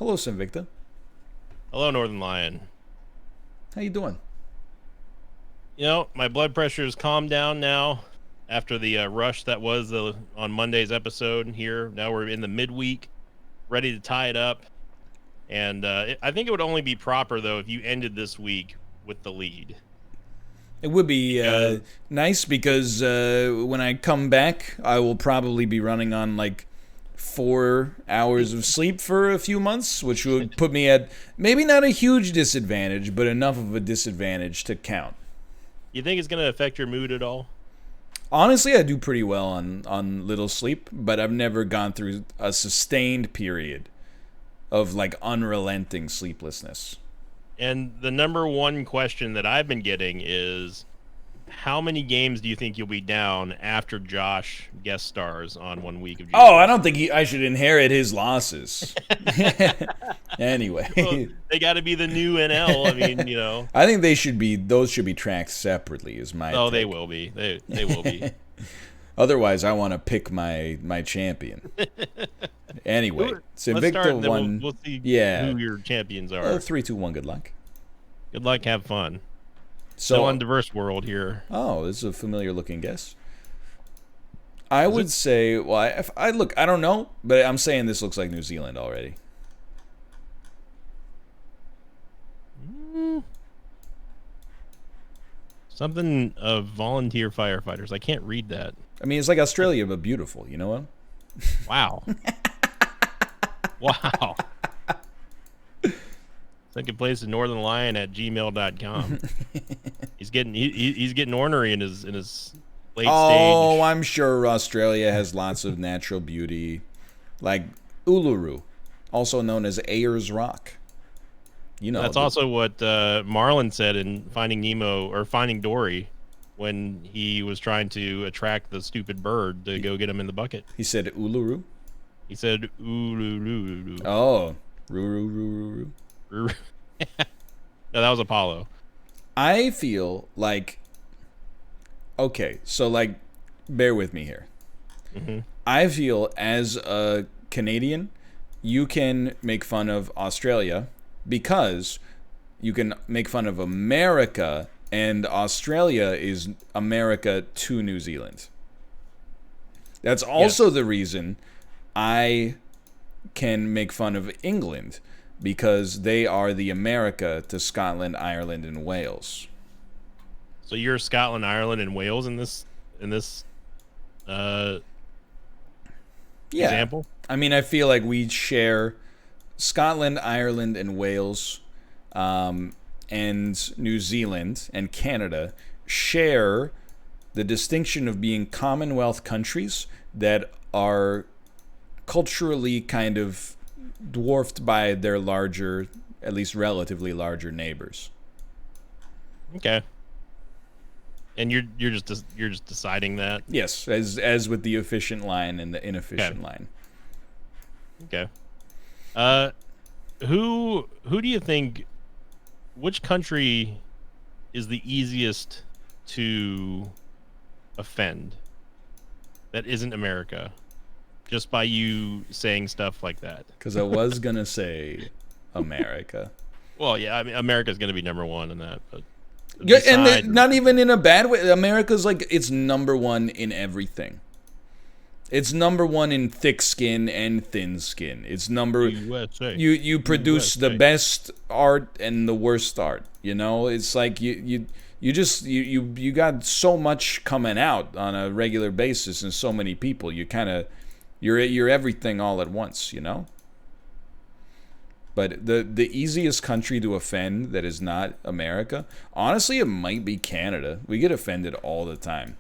Hello, Sinvicta. Hello, Northernlion. How you doing? My blood pressure has calmed down now after the rush that was on Monday's episode here. Now we're in the midweek, ready to tie it up. And I think it would only be proper, though, if you ended this week with the lead. It would be Because, nice because when I come back, I will probably be running on like 4 hours of sleep for a few months, which would put me at maybe not a huge disadvantage, but enough of a disadvantage to count. you think it's going to affect your mood at all? Honestly, I do pretty well on little sleep, but I've never gone through a sustained period of like unrelenting sleeplessness. And the number one question that I've been getting is, how many games do you think you'll be down after Josh guest stars on 1 week of Oh, I Geoguessr? don't think I should inherit his losses. Anyway, Well, they got to be the new NL. I mean. I think those should be tracked separately. Is my Oh, they take. will be. They will be. Otherwise, I want to pick my champion. Anyway, Let's start, Sinvicta and then won. we'll see Yeah, who your champions are. 3, 2, 1. Good luck. Good luck. Have fun. So, Still on diverse world here. oh, this is a familiar looking guess. I would say, well, if I look, I don't know, but I'm saying this looks like New Zealand already. Something of volunteer firefighters. I can't read that. I mean, it's like Australia, but beautiful. You know what? Wow. Wow. Second place in Northernlion at gmail.com. He's getting ornery in his late Oh, stage. I'm sure Australia has lots of natural beauty, like Uluru, also known as Ayers Rock. You know, That's also what Marlin said in Finding Nemo or Finding Dory when he was trying to attract the stupid bird to go get him in the bucket. he said Uluru. He said, ooh. Oh, Ruru. No, that was Apollo. I feel like, okay, so like, bear with me here. Hmm. I feel as a Canadian, you can make fun of Australia because you can make fun of America, and Australia is America to New Zealand. That's also the reason I can make fun of England, because they are the America to Scotland, Ireland, and Wales. So you're Scotland, Ireland, and Wales in this Yeah. example? I mean, I feel like we share Scotland, Ireland, and Wales, and New Zealand and Canada share the distinction of being Commonwealth countries that are culturally kind of dwarfed by their larger, at least relatively larger neighbors. Okay. And you're just deciding that. Yes, as with the efficient line and the inefficient line. Okay. Who do you think? Which country is the easiest to offend that isn't America? Just by you saying stuff like that. Because I was gonna say America. Well, yeah, I mean, America's going to be number one in that, but Yeah, and beside- not even in a bad way. America's like, it's number one in everything. It's number one in thick skin and thin skin. It's number USA. you produce the USA. best art and the worst art. You know, it's like you got so much coming out on a regular basis and so many people. You kind of you're everything all at once. You know. But the easiest country to offend that is not America, honestly, it might be Canada. We get offended all the time.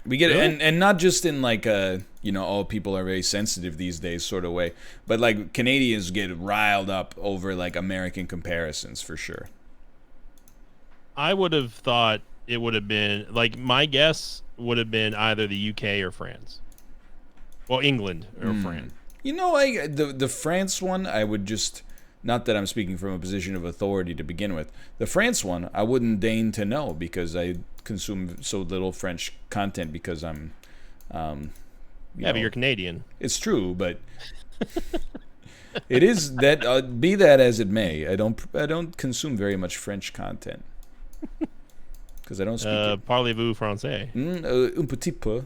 We get Really? and not just in like a, oh, people are very sensitive these days sort of way, but like Canadians get riled up over like American comparisons for sure. I would have thought it would have been, like, my guess would have been either the UK or France. Well, England or France. The France one, I would just, not that I'm speaking from a position of authority to begin with. The France one, I wouldn't deign to know because I consume so little French content because I'm, Yeah, but you're Canadian. it's true, but It is that. Be that as it may, I don't consume very much French content because I don't speak it. Parlez-vous français? Un petit peu.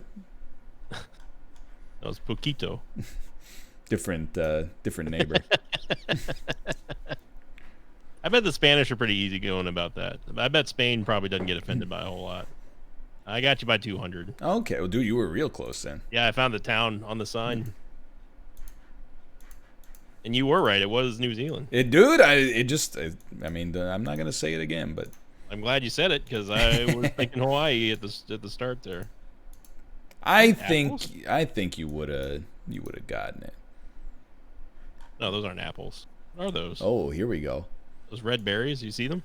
That was poquito. Different neighbor. I bet the Spanish are pretty easy going about that. I bet Spain probably doesn't get offended by a whole lot. I got you by 200. Okay, well, dude, you were real close then. Yeah, I found the town on the sign. And you were right. It was New Zealand. Dude, I mean, I'm not gonna say it again, but I'm glad you said it because I was thinking Hawaii at the start there. I think you would have gotten it. No, those aren't apples. What are those? Oh, here we go. Those red berries. You see them?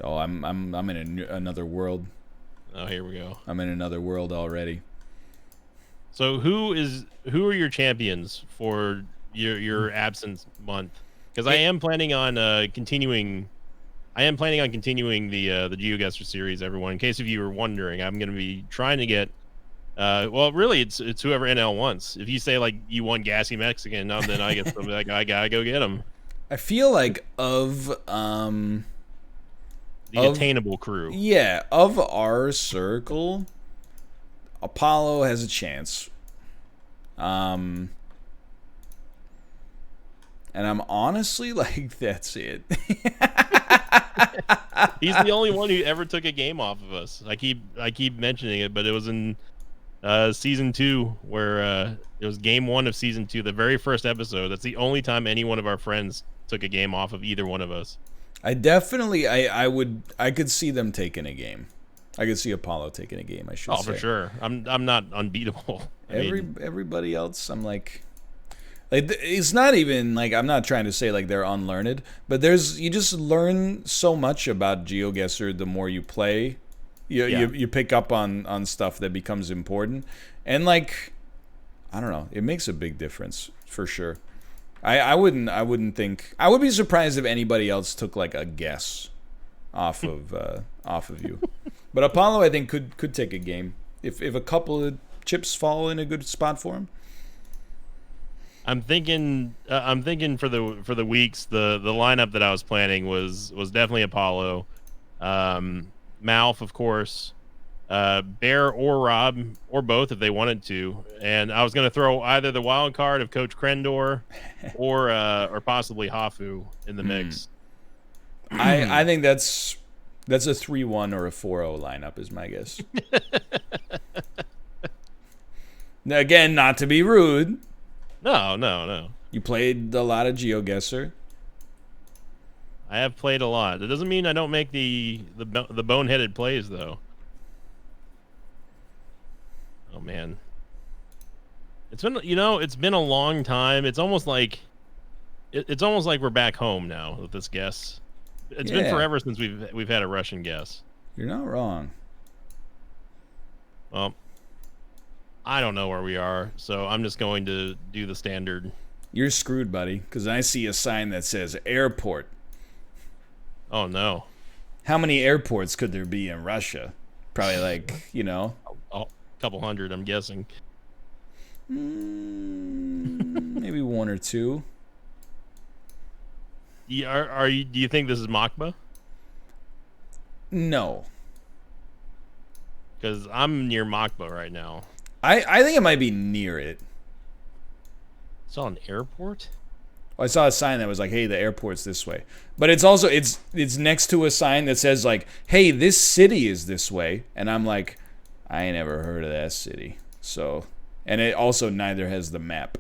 Oh, I'm in another world. Oh, here we go. I'm in another world already. So who are your champions for your absence month? Because I am planning on continuing. I am planning on continuing the Geoguessr series. Everyone, in case if you were wondering, I'm going to be trying to get. Well, really, it's whoever NL wants. If you say like you want gassy Mexican, then I guess like I gotta go get him. I feel like the attainable crew. Yeah, of our circle, Apollo has a chance. And I'm honestly like, that's it. He's the only one who ever took a game off of us. I keep mentioning it, but it was in season 2 where it was game 1 of season 2, the very first episode. That's the only time any one of our friends took a game off of either one of us. I definitely, I could see them taking a game. I could see Apollo taking a game. I should say. Oh, for sure. I'm not unbeatable. Everybody else, I'm like it's not even like, I'm not trying to say like they're unlearned, but you just learn so much about GeoGuessr the more you play. You pick up on stuff that becomes important, and like, I don't know, it makes a big difference for sure. I wouldn't think, I would be surprised if anybody else took like a guess off of you. But Apollo, I think, could take a game if a couple of chips fall in a good spot for him. I'm thinking for the weeks, the lineup that I was planning was definitely Apollo, Malf, of course, Bear or Rob or both if they wanted to, and I was going to throw either the wild card of Coach Krendor or possibly Hafu in the mix. I think that's a 3-1 or a 4-0 lineup is my guess. Now, again, not to be rude. No. You played a lot of GeoGuessr. I have played a lot. That doesn't mean I don't make the boneheaded plays though. Oh man, it's been a long time. It's almost like we're back home now with this guess. It's been forever since we've had a Russian guess. You're not wrong. Well, I don't know where we are, so I'm just going to do the standard. You're screwed, buddy, because I see a sign that says airport. Oh no. How many airports could there be in Russia? Probably like, a couple hundred, I'm guessing. Maybe 1 or 2. Do you think this is Makba? No. Because I'm near Makba right now. I think it might be near it. Saw an airport? I saw a sign that was like, "Hey, the airport's this way," but it's also it's next to a sign that says like, "Hey, this city is this way," and I'm like, I ain't never heard of that city. So, and it also neither has the map.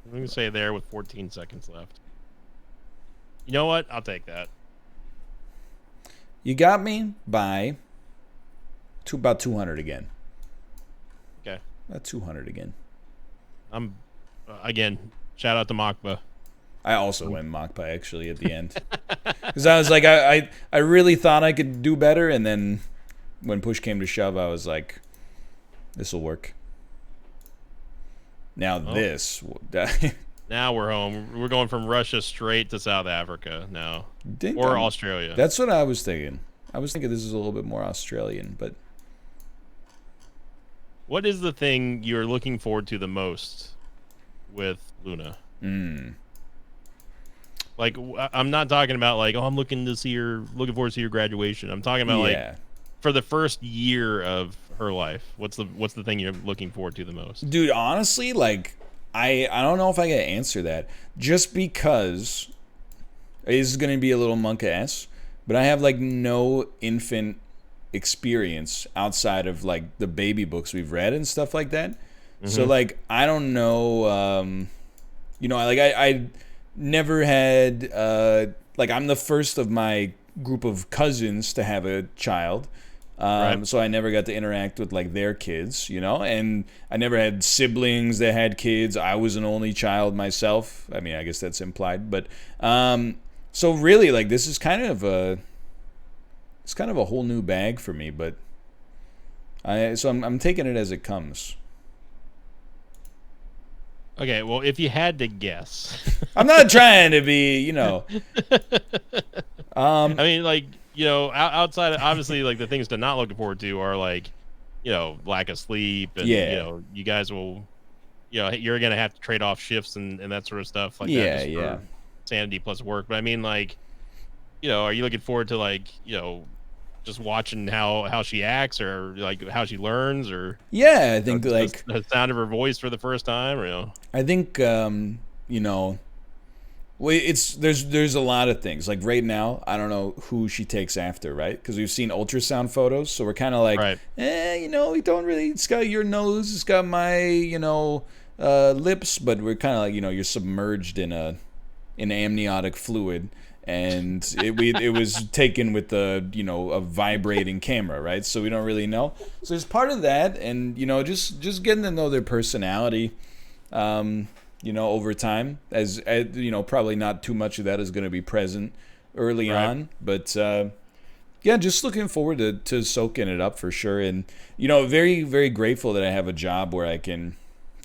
I'm gonna say there with 14 seconds left. You know what? I'll take that. You got me by about 200 again. Okay. About 200 again. I'm again. Shout out to Makba. I also went Makba actually at the end because I was like, I really thought I could do better, and then when push came to shove, I was like, this will work. Now this. Now we're home. We're going from Russia straight to South Africa now, or Australia. That's what I was thinking. I was thinking this is a little bit more Australian, but What is the thing you're looking forward to the most with Luna? Like, I'm not talking about like, oh, I'm looking forward to see your graduation. I'm talking about like, for the first year of her life, what's the thing you're looking forward to the most? Dude, honestly, like, I don't know if I can answer that. Just because this is going to be a little monk-ass, but I have, like, no infant experience outside of, like, the baby books we've read and stuff like that. So, like, I don't know, you know, like, I never had, like, I'm the first of my group of cousins to have a child. So I never got to interact with like their kids, you know, and I never had siblings that had kids. I was an only child myself. I mean, I guess that's implied, but so really, like, this is kind of a whole new bag for me. But I'm taking it as it comes. Okay, well, if you had to guess, I'm not trying to be, you know. I mean, like, you know, outside of, obviously, like, the things to not look forward to are like, you know, lack of sleep, and you know, you guys will, you know, you're gonna have to trade off shifts and that sort of stuff like that, just for sanity plus work. But I mean, like, you know, are you looking forward to, like, you know, just watching how she acts, or like how she learns, or I think, you know, like, the sound of her voice for the first time, or, you know? I think you know, well, there's a lot of things. Like right now, I don't know who she takes after, right? Because we've seen ultrasound photos, so we're kind of like, you know, we don't really. It's got your nose, it's got my, you know, lips, but we're kind of like, you know, you're submerged in amniotic fluid, and it was taken with you know, a vibrating camera, right? So we don't really know. So there's part of that, and you know, just getting to know their personality. You know, over time, as you know, probably not too much of that is going to be present early on, but yeah, just looking forward to soaking it up for sure. And you know, very, very grateful that I have a job where I can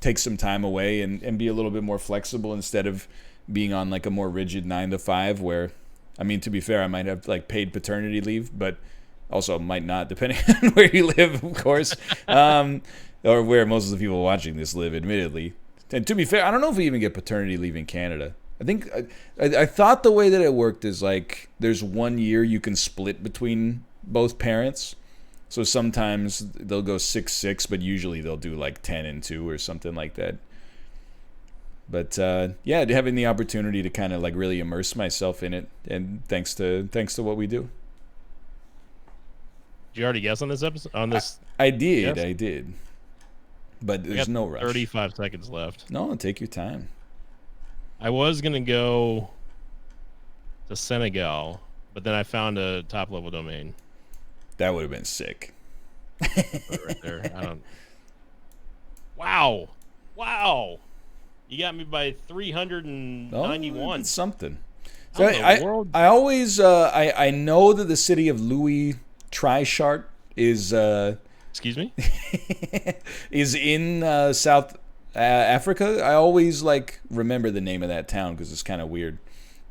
take some time away and be a little bit more flexible, instead of being on like a more rigid 9 to 5, where, I mean, to be fair, I might have like paid paternity leave, but also might not, depending on where you live, of course, or where most of the people watching this live, admittedly. And to be fair, I don't know if we even get paternity leave in Canada. I think I thought the way that it worked is like there's 1 year you can split between both parents. So sometimes they'll go 6-6, but usually they'll do like 10-2 or something like that. But yeah, having the opportunity to kind of like really immerse myself in it, and thanks to what we do. Did you already guess on this episode? On this, I did. But there's no rush. 35 seconds left. No, take your time. I was going to go to Senegal, but then I found a top-level domain. That would have been sick. Right there. I don't... Wow. You got me by 391. It's something. So I always... I know that the city of Louis Trichardt is... Excuse me? is in South Africa. I always like remember the name of that town because it's kind of weird.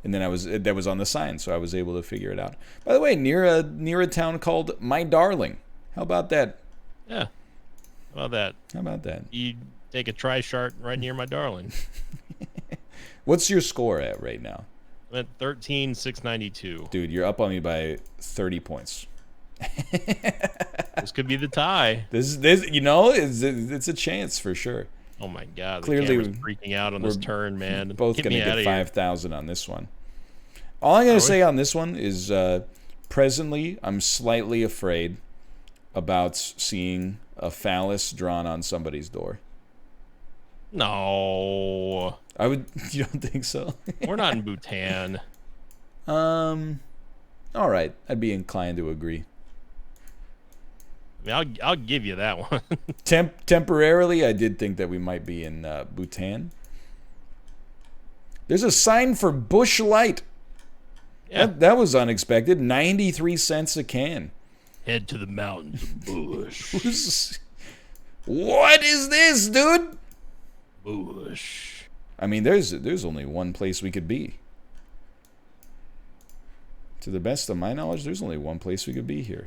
And then that was on the sign, so I was able to figure it out. By the way, near a town called My Darling. How about that? Yeah. How about that? You take a Trichardt right near My Darling. What's your score at right now? I'm at 13,692. Dude, you're up on me by 30 points. This could be the tie. This you know, it's a chance for sure. Oh my god! Clearly, the camera's freaking out on this turn, man. Both gonna get 5,000 on this one. All I'm gonna say on this one is, presently, I'm slightly afraid about seeing a phallus drawn on somebody's door. No, I would. You don't think so? We're not in Bhutan. All right, I'd be inclined to agree. I mean, I'll give you that one. Temporarily, I did think that we might be in Bhutan. There's a sign for Bush Light. Yeah. That was unexpected. 93 cents a can. Head to the mountains of Bush. What is this, dude? Bush. I mean, there's only one place we could be. To the best of my knowledge, there's only one place we could be here.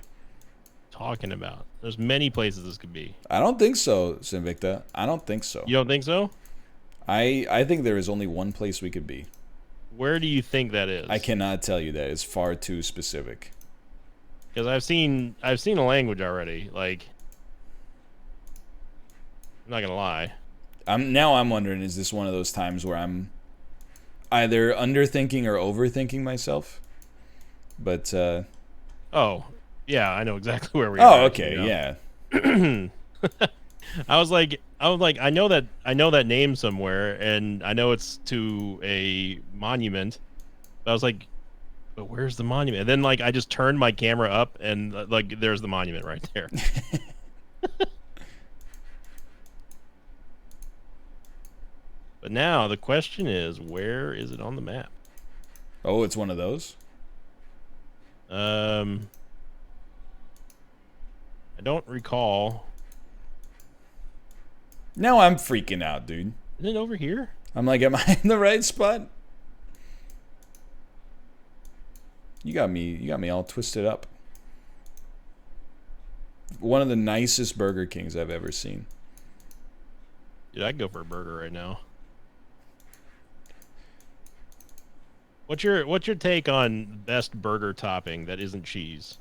talking about? There's many places this could be. I don't think so, Sinvicta. I don't think so. You don't think so? I think there is only one place we could be. Where do you think that is? I cannot tell you that. It's far too specific. Because I've seen a language already. Like, I'm not gonna lie. I'm wondering, is this one of those times where I'm either underthinking or overthinking myself? But oh, yeah, I know exactly where we oh, are. okay, yeah. I was like, I know that name somewhere, and I know it's to a monument. But I was like, but where's the monument? And then like I just turned my camera up, and like there's the monument right there. But now the question is, where is it on the map? Oh, it's one of those? I don't recall. Now I'm freaking out, dude. Isn't it over here? I'm like, am I in the right spot? You got me all twisted up. One of the nicest Burger Kings I've ever seen. Dude, I'd go for a burger right now. What's your take on best burger topping that isn't cheese?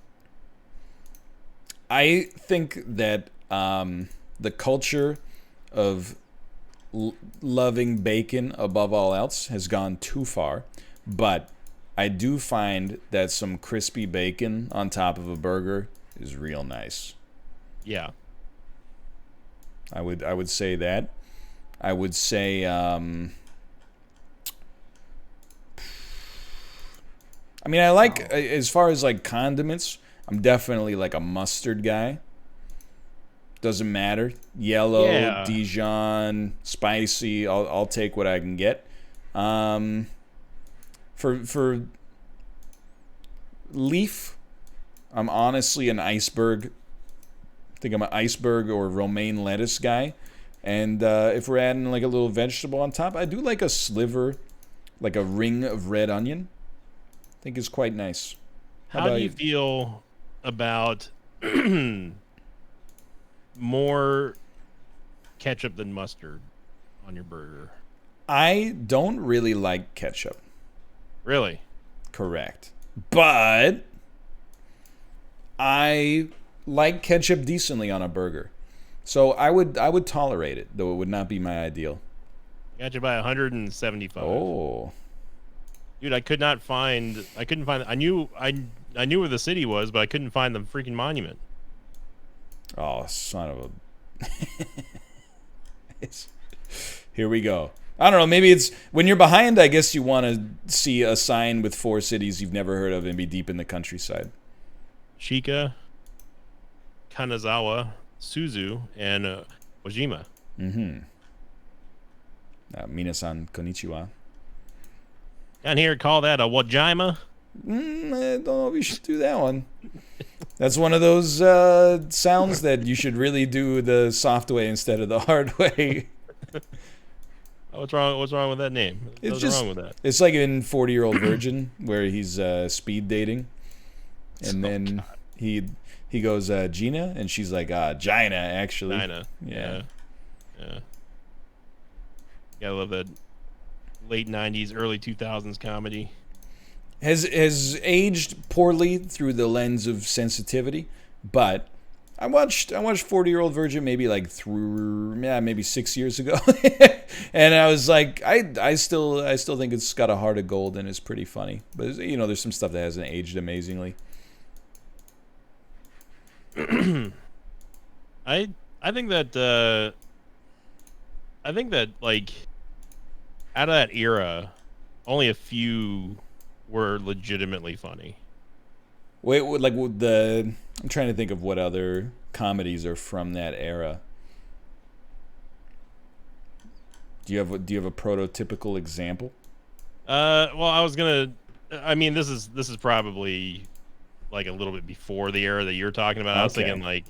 I think that the culture of loving bacon above all else has gone too far, but I do find that some crispy bacon on top of a burger is real nice. Yeah. I would say that. I would say I mean, I like, as far as like condiments, I'm definitely like a mustard guy. Doesn't matter. Yellow, Yeah. Dijon, spicy, I'll take what I can get. For leaf, I'm honestly an iceberg. I think I'm an iceberg or romaine lettuce guy. And if we're adding like a little vegetable on top, I do like a sliver, like a ring of red onion. I think is quite nice. How do you feel about more ketchup than mustard on your burger? I don't really like ketchup. Really? Correct. But I like ketchup decently on a burger. So I would tolerate it, though it would not be my ideal. Got you by 175. Oh. Dude, I couldn't find I knew where the city was, but I couldn't find the freaking monument. Oh, son of a Here we go. I don't know, maybe it's when you're behind, I guess you want to see a sign with 4 cities you've never heard of and be deep in the countryside. Shika, Kanazawa, Suzu, and Ojima. Minasan konnichiwa. Down here, call that a Wajima. I don't know if you should do that one. That's one of those sounds that you should really do the soft way instead of the hard way. What's wrong with that name? What's wrong with that? It's like in 40-Year-Old Virgin where he's speed dating, and then he goes Gina, and she's like Gina actually. Gina. Yeah. Gotta love that late 90s, early 2000s comedy. Has aged poorly through the lens of sensitivity, but I watched 40-Year-Old Virgin maybe like maybe 6 years ago, and I was like, I still think it's got a heart of gold and it's pretty funny, but you know, there's some stuff that hasn't aged amazingly. I think that like out of that era, only a few were legitimately funny. Wait, like I'm trying to think of what other comedies are from that era. Do you have a prototypical example? Well, I mean, this is probably like a little bit before the era that you're talking about. I was thinking like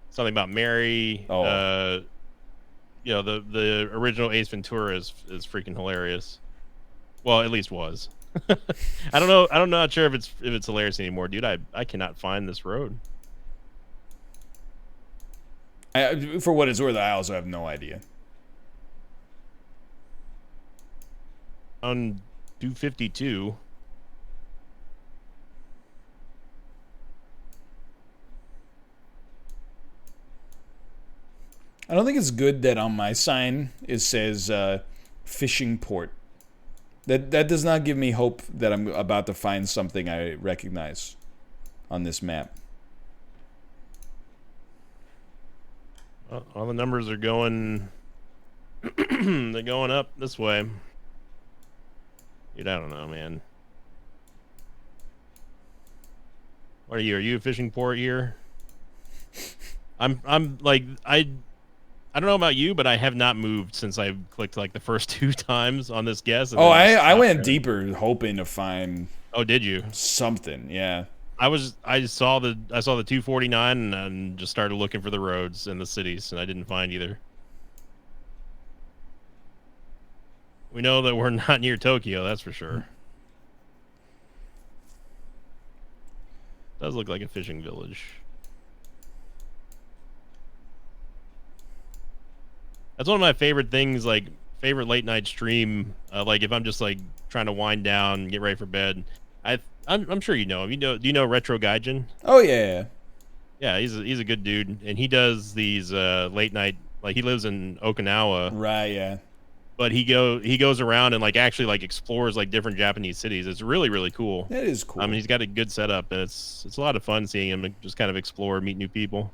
something about Mary. Oh. You know, the original Ace Ventura is freaking hilarious. Well, at least was. I don't know. I'm not sure if it's hilarious anymore, dude. I cannot find this road. For what it's worth, I also have no idea. On 252. I don't think it's good that on my sign it says fishing port. That does not give me hope that I'm about to find something I recognize on this map. Well, all the numbers are going. They're going up this way. Dude, I don't know, man. What are you? Are you a fishing port here? I'm like I don't know about you, but I have not moved since I clicked like the first 2 times on this guess. Oh, I went deeper hoping to find. Oh, did you? Something, yeah. I saw the 249 and just started looking for the roads and the cities, and I didn't find either. We know that we're not near Tokyo, that's for sure. Does look like a fishing village. That's one of my favorite things, like favorite late night stream. Like if I'm just like trying to wind down, get ready for bed. I'm sure you know him. Do you know Retro Gaijin? Oh yeah. Yeah, he's a good dude, and he does these late night. Like he lives in Okinawa. Right. Yeah. But he goes around and like actually like explores like different Japanese cities. It's really cool. That is cool. I mean, he's got a good setup, and it's a lot of fun seeing him just kind of explore, meet new people.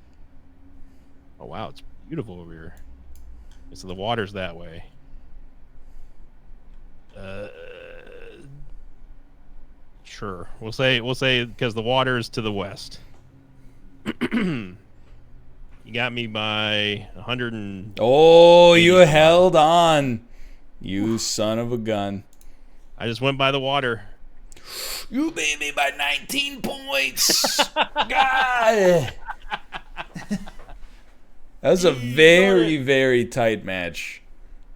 Oh wow, it's beautiful over here. So the water's that way. Sure. We'll say because the water's to the west. You got me by 100 and. Oh, you held on. You son of a gun. I just went by the water. You beat me by 19 points. God. That was a very tight match.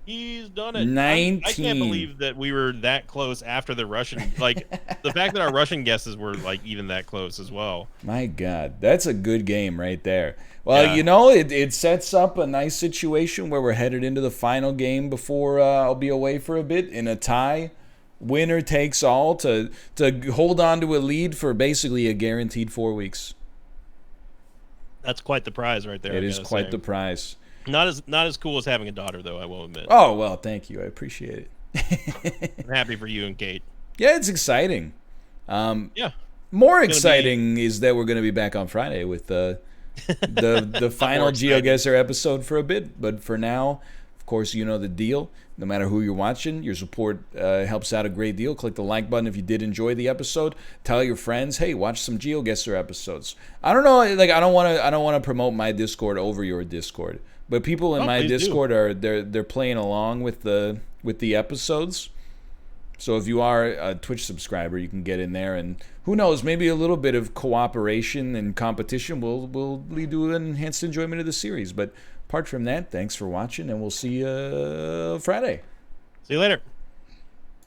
He's done it. 19. I can't believe that we were that close after the Russian. Like, the fact that our Russian guesses were, like, even that close as well. My God. That's a good game right there. Well, Yeah. you know, it sets up a nice situation where we're headed into the final game before I'll be away for a bit in a tie. Winner takes all to hold on to a lead for basically a guaranteed 4 weeks. That's quite the prize right there. It is quite the prize. Not as cool as having a daughter, though, I will admit. Oh, well, thank you. I appreciate it. I'm happy for you and Kate. Yeah, it's exciting. Yeah. More exciting is that we're going to be back on Friday with the final Geoguessr episode for a bit. But for now, of course, you know the deal. No matter who you're watching, your support helps out a great deal. Click the like button if you did enjoy the episode. Tell your friends, hey, watch some Geoguessr episodes. I don't know, like I don't want to promote my Discord over your Discord, but people in my Discord they're playing along with the episodes. So if you are a Twitch subscriber, you can get in there, and who knows, maybe a little bit of cooperation and competition will lead to an enhanced enjoyment of the series. But apart from that, thanks for watching, and we'll see you Friday. See you later.